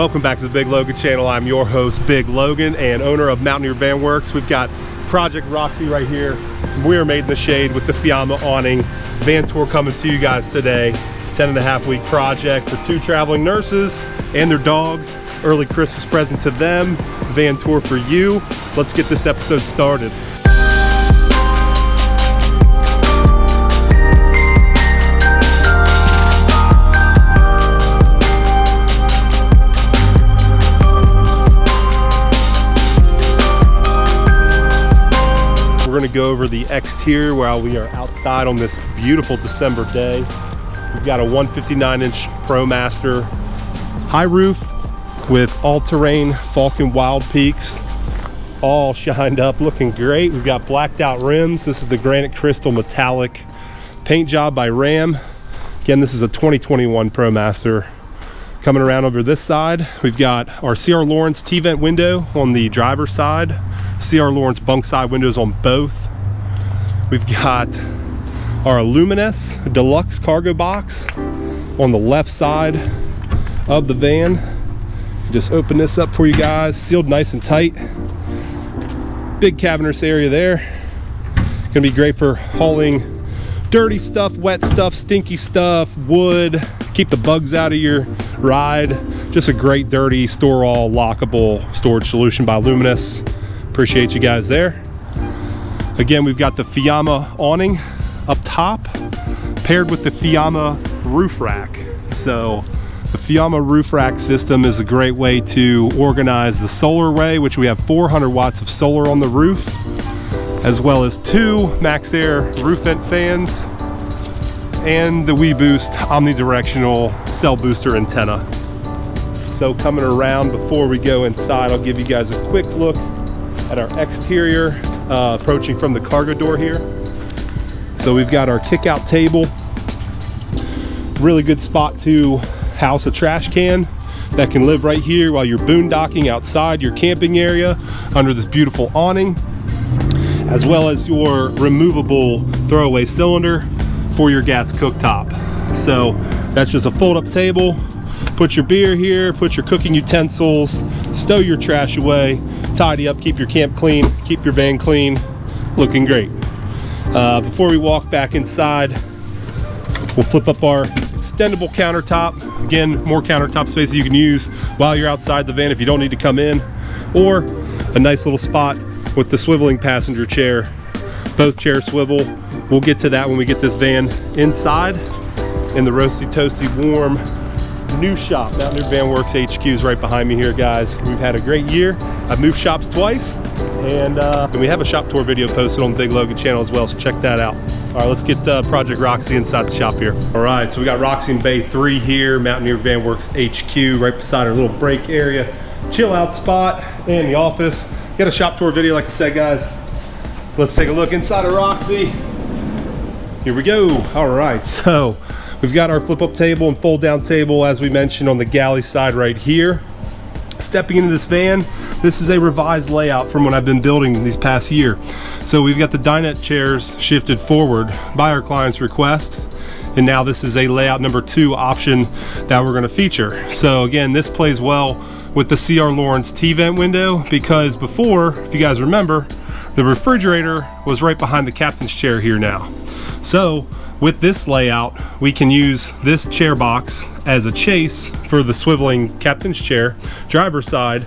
Welcome back to the BigLogan channel. I'm your host, BigLogan, and owner of Mountaineer Vanworks. We've got Project Roxy right here. We're made in the shade with the Fiamma awning. Van tour coming to you guys today. 10.5-week project for 2 traveling nurses and their dog. Early Christmas present to them. Van tour for you. Let's get this episode started. We're going to go over the exterior while we are outside on this beautiful December day. We've got a 159-inch Promaster high roof with all-terrain Falken Wildpeaks, all shined up, looking great. We've got blacked out rims. This is the Granite Crystal Metallic paint job by Ram. Again, this is a 2021 Promaster. Coming around over this side, we've got our CR Laurence T-vent window on the driver's side. CR Laurence bunk side windows on both. We've got our Luminous Deluxe Cargo Box on the left side of the van. Just open this up for you guys, sealed nice and tight. Big cavernous area there. Gonna be great for hauling dirty stuff, wet stuff, stinky stuff, wood, keep the bugs out of your ride. Just a great dirty store all lockable storage solution by Luminous. Appreciate you guys there. Again, we've got the Fiamma awning up top paired with the Fiamma roof rack. So the Fiamma roof rack system is a great way to organize the solar array, which we have 400 watts of solar on the roof, as well as 2 Max Air roof vent fans and the Wheelbase omnidirectional cell booster antenna. So coming around, before we go inside, I'll give you guys a quick look at our exterior, approaching from the cargo door here. So we've got our kick-out table. Really good spot to house a trash can that can live right here while you're boondocking outside your camping area under this beautiful awning, as well as your removable throwaway cylinder for your gas cooktop. So that's just a fold-up table. Put your beer here, put your cooking utensils, stow your trash away, tidy up, keep your camp clean, keep your van clean, looking great. Before we walk back inside, we'll flip up our extendable countertop. Again, more countertop space you can use while you're outside the van if you don't need to come in, or a nice little spot with the swiveling passenger chair. Both chairs swivel. We'll get to that when we get this van inside in the roasty, toasty, warm new shop. Mountaineer Vanworks HQ is right behind me here, guys. We've had a great year. I've moved shops twice, and we have a shop tour video posted on the BigLogan channel as well, so check that out. All right, let's get Project Roxy inside the shop here. All right, so we got Roxy in Bay 3 here, Mountaineer Vanworks HQ, right beside our little break area, chill out spot, and the office. Got a shop tour video, like I said, guys. Let's take a look inside of Roxy. Here we go. All right, so we've got our flip-up table and fold-down table, as we mentioned, on the galley side right here. Stepping into this van, this is a revised layout from what I've been building these past year. So we've got the dinette chairs shifted forward by our client's request, and now this is a layout number 2 option that we're going to feature. So again, this plays well with the CR Laurence T-vent window, because before, if you guys remember, the refrigerator was right behind the captain's chair here now. So with this layout, we can use this chair box as a chase for the swiveling captain's chair, driver's side,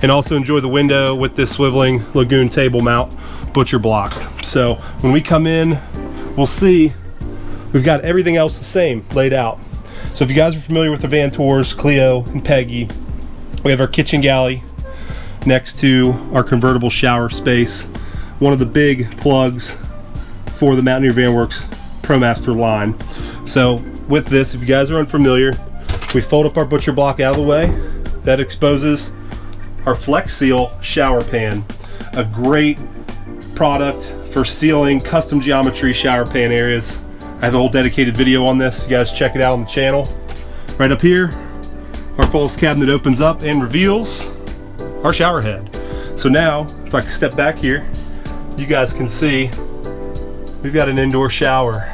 and also enjoy the window with this swiveling Lagoon table mount butcher block. So when we come in, we'll see we've got everything else the same laid out. So if you guys are familiar with the van tours, Cleo and Peggy, we have our kitchen galley next to our convertible shower space, one of the big plugs for the Mountaineer Vanworks Promaster line. So with this, if you guys are unfamiliar, we fold up our butcher block out of the way. That exposes our Flex Seal shower pan, a great product for sealing custom geometry shower pan areas. I have a whole dedicated video on this. You guys check it out on the channel. Right up here, our false cabinet opens up and reveals our shower head. So now, if I step back here, you guys can see we've got an indoor shower.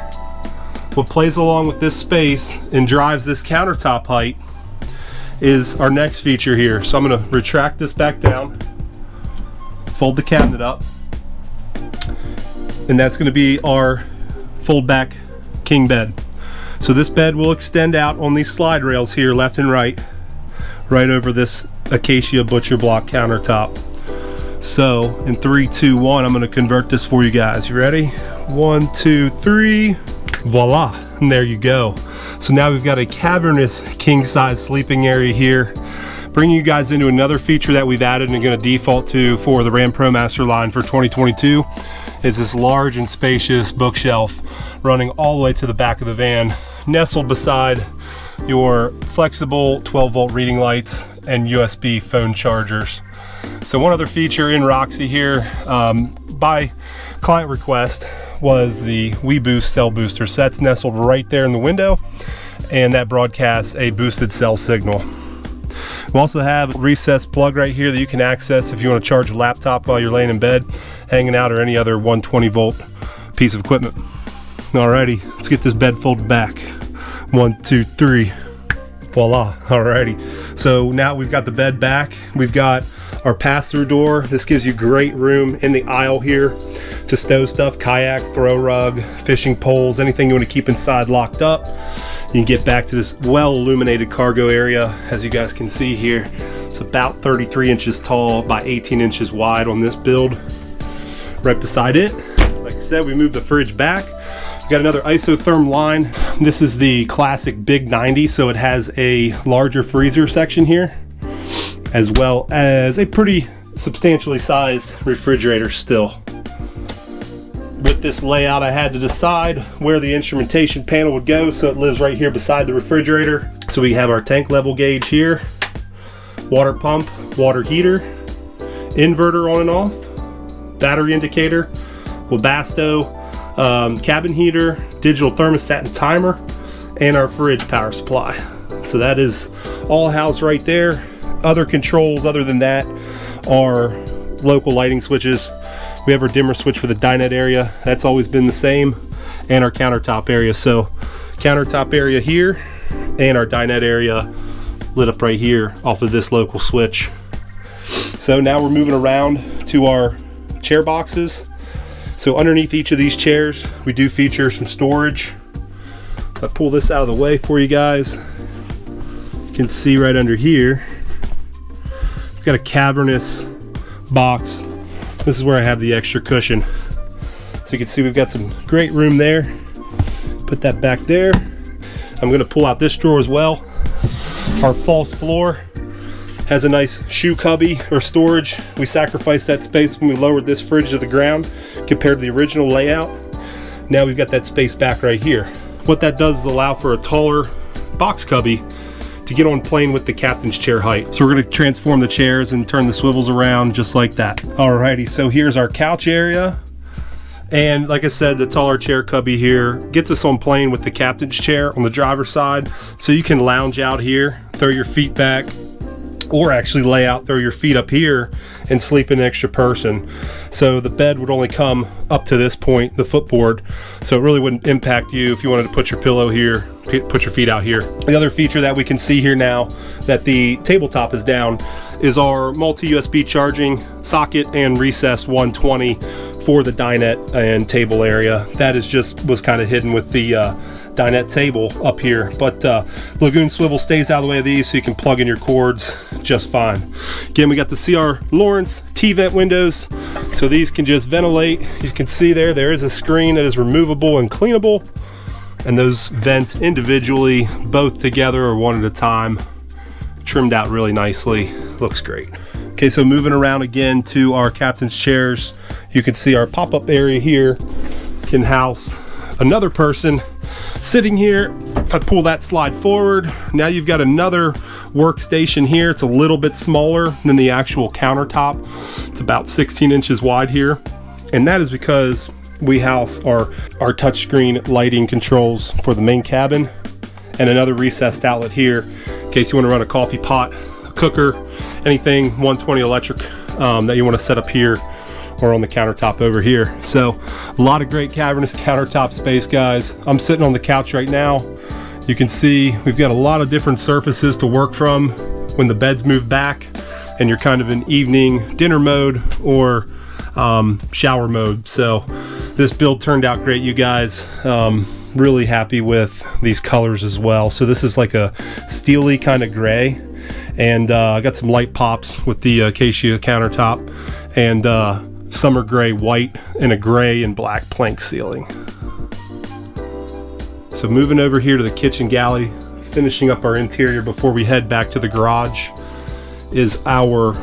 What plays along with this space and drives this countertop height is our next feature here. So I'm going to retract this back down, fold the cabinet up, and that's going to be our fold back king bed. So this bed will extend out on these slide rails here, left and right over this acacia butcher block countertop. So in 3, 2, 1, I'm going to convert this for you guys. You ready? 1, 2, 3. Voila, and there you go. So now we've got a cavernous king size sleeping area here. Bringing you guys into another feature that we've added and going to default to for the Ram Promaster line for 2022 is this large and spacious bookshelf running all the way to the back of the van, nestled beside your flexible 12-volt reading lights and USB phone chargers. So one other feature in Roxy here, by client request, was the WeBoost cell booster. So that's nestled right there in the window, and that broadcasts a boosted cell signal. We also have a recessed plug right here that you can access if you want to charge a laptop while you're laying in bed, hanging out, or any other 120-volt piece of equipment. Alrighty, let's get this bed folded back. 1, 2, 3. Voila. Alrighty. So now we've got the bed back. We've got our pass-through door. This gives you great room in the aisle here to stow stuff, kayak, throw rug, fishing poles, anything you want to keep inside locked up. You can get back to this well-illuminated cargo area. As you guys can see here, it's about 33 inches tall by 18 inches wide on this build. Right beside it, like I said, we moved the fridge back. We've got another isotherm line. This is the classic Big 90, so it has a larger freezer section here, as well as a pretty substantially sized refrigerator still. With this layout, I had to decide where the instrumentation panel would go, so it lives right here beside the refrigerator. So we have our tank level gauge here, water pump, water heater, inverter on and off, battery indicator, Webasto, cabin heater, digital thermostat and timer, and our fridge power supply. So that is all housed right there. Other controls other than that are local lighting switches. We have our dimmer switch for the dinette area. That's always been the same. And our countertop area. So countertop area here and our dinette area lit up right here off of this local switch. So now we're moving around to our chair boxes. So underneath each of these chairs, we do feature some storage. If I pull this out of the way for you guys, you can see right under here, we've got a cavernous box. This is where I have the extra cushion. So you can see we've got some great room there. Put that back there. I'm going to pull out this drawer as well. Our false floor has a nice shoe cubby or storage. We sacrificed that space when we lowered this fridge to the ground compared to the original layout. Now we've got that space back right here. What that does is allow for a taller box cubby to get on plane with the captain's chair height. So we're going to transform the chairs and turn the swivels around just like that. Alrighty, so here's our couch area. And like I said, the taller chair cubby here gets us on plane with the captain's chair on the driver's side. So you can lounge out here, throw your feet back, or actually lay out, throw your feet up here and sleep an extra person. So the bed would only come up to this point, the footboard. So it really wouldn't impact you if you wanted to put your pillow here, put your feet out here. The other feature that we can see here now that the tabletop is down is our multi-USB charging socket and recessed 120 for the dinette and table area. That was kind of hidden with the dinette table up here, but Lagoon swivel stays out of the way of these so you can plug in your cords just fine. Again, we got the CR Laurence T-vent windows, so these can just ventilate. You can see there is a screen that is removable and cleanable, and those vent individually, both together or one at a time. Trimmed out really nicely, looks great. Okay, so moving around again to our captain's chairs, you can see our pop-up area here can house another person sitting here. If I pull that slide forward, now you've got another workstation here. It's a little bit smaller than the actual countertop. It's about 16 inches wide here, and that is because we house our touchscreen lighting controls for the main cabin and another recessed outlet here in case you want to run a coffee pot, a cooker, anything 120 electric that you want to set up here or on the countertop over here. So a lot of great cavernous countertop space, guys. I'm sitting on the couch right now. You can see we've got a lot of different surfaces to work from when the beds move back and you're kind of in evening dinner mode or shower mode. So this build turned out great, you guys. Really happy with these colors as well. So this is like a steely kind of gray, and I got some light pops with the acacia countertop, and summer gray white and a gray and black plank ceiling. So moving over here to the kitchen galley, finishing up our interior before we head back to the garage, is our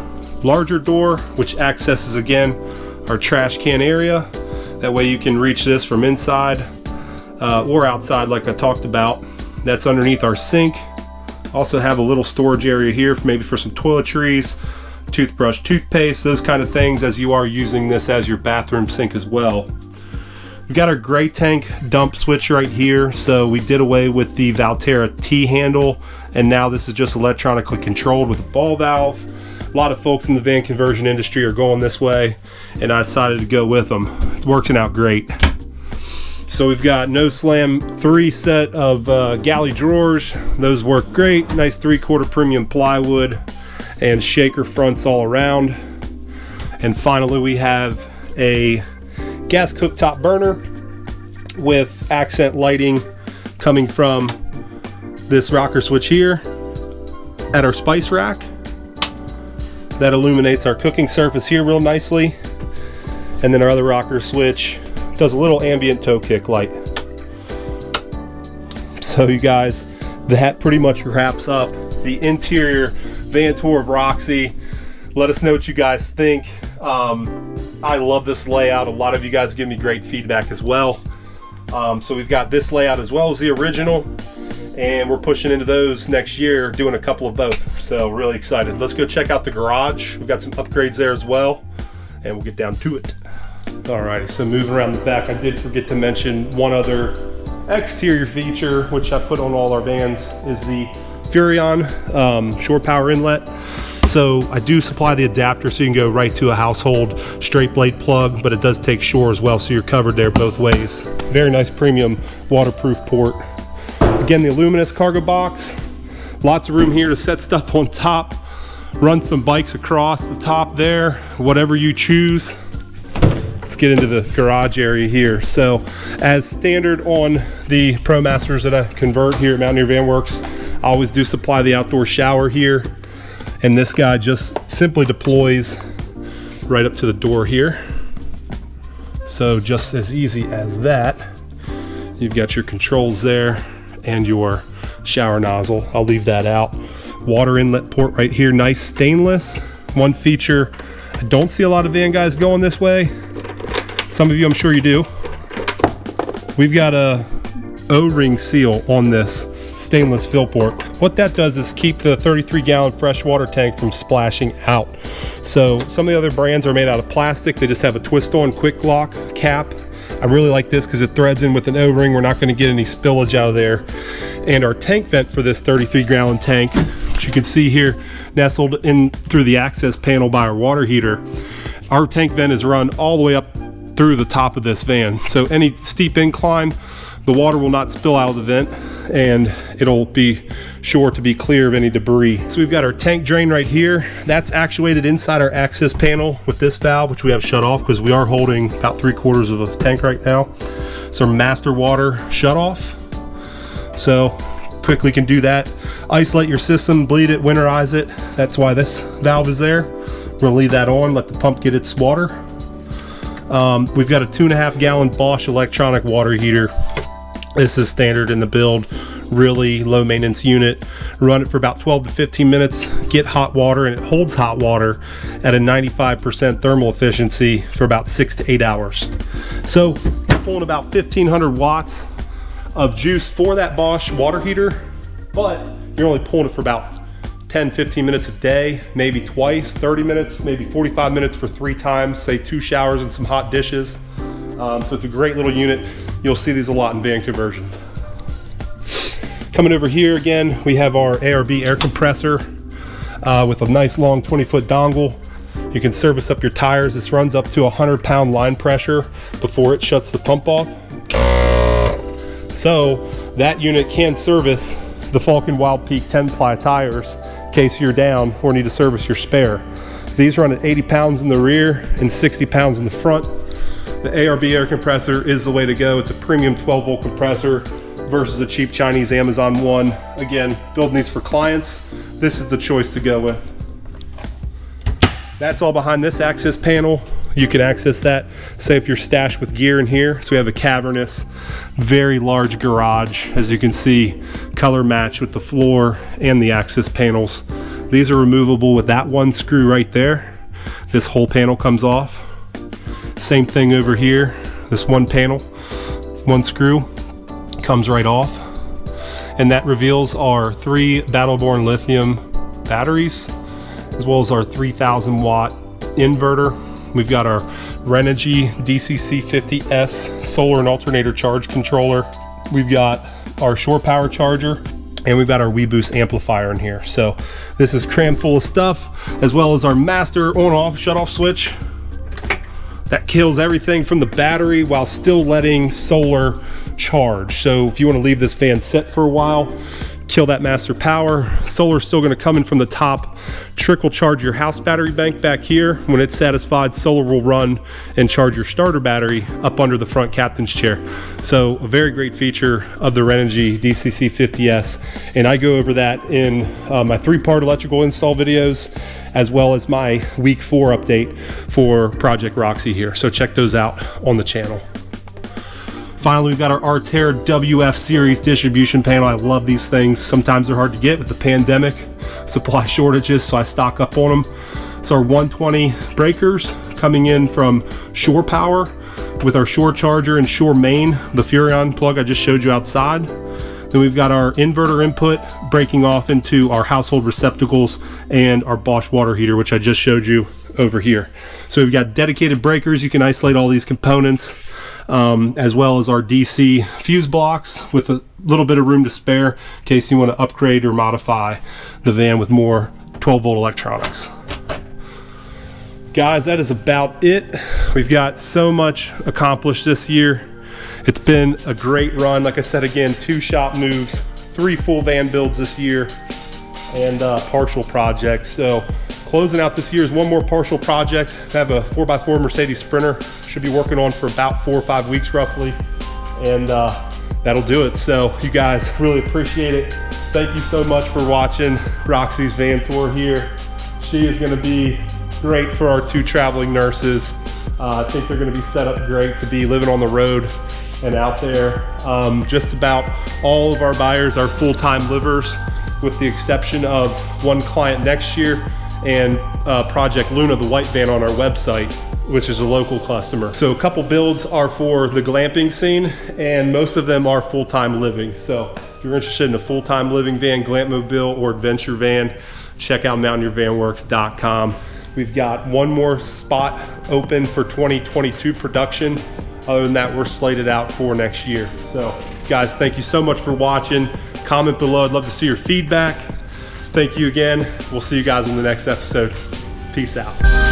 larger door, which accesses again our trash can area. That way you can reach this from inside or outside like I talked about. That's underneath our sink. Also have a little storage area here for maybe for some toiletries, toothbrush, toothpaste, those kind of things, as you are using this as your bathroom sink as well. We've got our gray tank dump switch right here. So we did away with the Valterra T handle, and now this is just electronically controlled with a ball valve. A lot of folks in the van conversion industry are going this way, and I decided to go with them. It's working out great. So we've got no slam 3 set of galley drawers. Those work great. Nice 3/4 premium plywood and shaker fronts all around. And finally we have a gas cooktop burner with accent lighting coming from this rocker switch here at our spice rack. That illuminates our cooking surface here real nicely. And then our other rocker switch does a little ambient toe kick light. So you guys, that pretty much wraps up the interior van tour of Roxy. Let us know what you guys think. I love this layout. A lot of you guys give me great feedback as well. So we've got this layout as well as the original, and we're pushing into those next year, doing a couple of both. So really excited. Let's go check out the garage. We've got some upgrades there as well, and we'll get down to it. Alrighty, so moving around the back, I did forget to mention one other exterior feature, which I put on all our vans, is the Furrion shore power inlet. So I do supply the adapter so you can go right to a household straight blade plug, but it does take shore as well, so you're covered there both ways. Very nice premium waterproof port. Again, the Luminous cargo box. Lots of room here to set stuff on top, run some bikes across the top there, whatever you choose. Let's get into the garage area here. So as standard on the Promasters that I convert here at Mountaineer Vanworks, I always do supply the outdoor shower here. And this guy just simply deploys right up to the door here. So just as easy as that. You've got your controls there and your shower nozzle. I'll leave that out. Water inlet port right here, nice stainless. One feature, I don't see a lot of van guys going this way. Some of you, I'm sure you do. We've got a O-ring seal on this stainless fill port. What that does is keep the 33-gallon freshwater tank from splashing out. So some of the other brands are made out of plastic. They just have a twist-on quick lock cap. I really like this because it threads in with an O-ring. We're not going to get any spillage out of there. And our tank vent for this 33-gallon tank, which you can see here nestled in through the access panel by our water heater, our tank vent is run all the way up through the top of this van. So any steep incline, the water will not spill out of the vent, and it'll be sure to be clear of any debris. So we've got our tank drain right here. That's actuated inside our access panel with this valve, which we have shut off because we are holding about 3/4 of a tank right now. So master water shut off. So quickly can do that. Isolate your system, bleed it, winterize it. That's why this valve is there. We're gonna leave that on, let the pump get its water. We've got a 2.5-gallon Bosch electronic water heater. This is standard in the build, really low maintenance unit. Run it for about 12 to 15 minutes, get hot water, and it holds hot water at a 95% thermal efficiency for about 6 to 8 hours. So you're pulling about 1,500 watts of juice for that Bosch water heater, but you're only pulling it for about 10-15 minutes a day, maybe twice, 30 minutes, maybe 45 minutes for 3 times, say 2 showers and some hot dishes. So it's a great little unit. You'll see these a lot in van conversions. Coming over here again, we have our Arb Air Compressor with a nice long 20-foot dongle. You can service up your tires. This runs up to 100-pound line pressure before it shuts the pump off. So that unit can service the Falken Wildpeak 10-ply tires in case you're down or need to service your spare. These run at 80 pounds in the rear and 60 pounds in the front. The Arb Air Compressor is the way to go. It's a premium 12-volt compressor versus a cheap Chinese Amazon one. Again, building these for clients, this is the choice to go with. That's all behind this access panel. You can access that, say if you're stashed with gear in here. So we have a cavernous, very large garage, as you can see, color matched with the floor and the access panels. These are removable with that one screw right there. This whole panel comes off. Same thing over here. This one panel, one screw, comes right off. And that reveals our 3 Battleborn lithium batteries, as well as our 3,000 watt inverter. We've got our Renogy DCC50S solar and alternator charge controller. We've got our shore power charger, and we've got our Wheelbase amplifier in here. So this is crammed full of stuff, as well as our master on-off shut-off switch that kills everything from the battery while still letting solar charge. So if you want to leave this van sit for a while, kill that master power. Solar is still going to come in from the top, trickle charge your house battery bank back here. When it's satisfied, solar will run and charge your starter battery up under the front captain's chair. So a very great feature of the Renogy DCC50S, and I go over that in my 3-part electrical install videos, as well as my week 4 update for Project Roxy here. So check those out on the channel. Finally, we've got our Artear WF series distribution panel. I love these things. Sometimes they're hard to get with the pandemic, supply shortages, so I stock up on them. So our 120 breakers coming in from shore power with our shore charger and shore main, the Furrion plug I just showed you outside. Then we've got our inverter input breaking off into our household receptacles and our Bosch water heater, which I just showed you over here. So we've got dedicated breakers. You can isolate all these components, as well as our DC fuse blocks with a little bit of room to spare in case you want to upgrade or modify the van with more 12-volt electronics. Guys, that is about it. We've got so much accomplished this year. It's been a great run. Like I said, again, 2 shop moves, 3 full van builds this year, and partial projects. So closing out this year is 1 more partial project. I have a 4x4 Mercedes Sprinter. Should be working on for about 4 or 5 weeks roughly, and that'll do it. So you guys, really appreciate it. Thank you so much for watching Roxy's van tour here. She is gonna be great for our 2 traveling nurses. I think they're gonna be set up great to be living on the road and out there. Just about all of our buyers are full-time livers, with the exception of 1 client next year and Project Luna, the white van on our website, which is a local customer. So a couple builds are for the glamping scene, and most of them are full-time living. So if you're interested in a full-time living van, glamp mobile, or adventure van, check out MountaineerVanworks.com. We've got 1 more spot open for 2022 production. Other than that, we're slated out for next year. So guys, thank you so much for watching. Comment below, I'd love to see your feedback. Thank you again. We'll see you guys in the next episode. Peace out.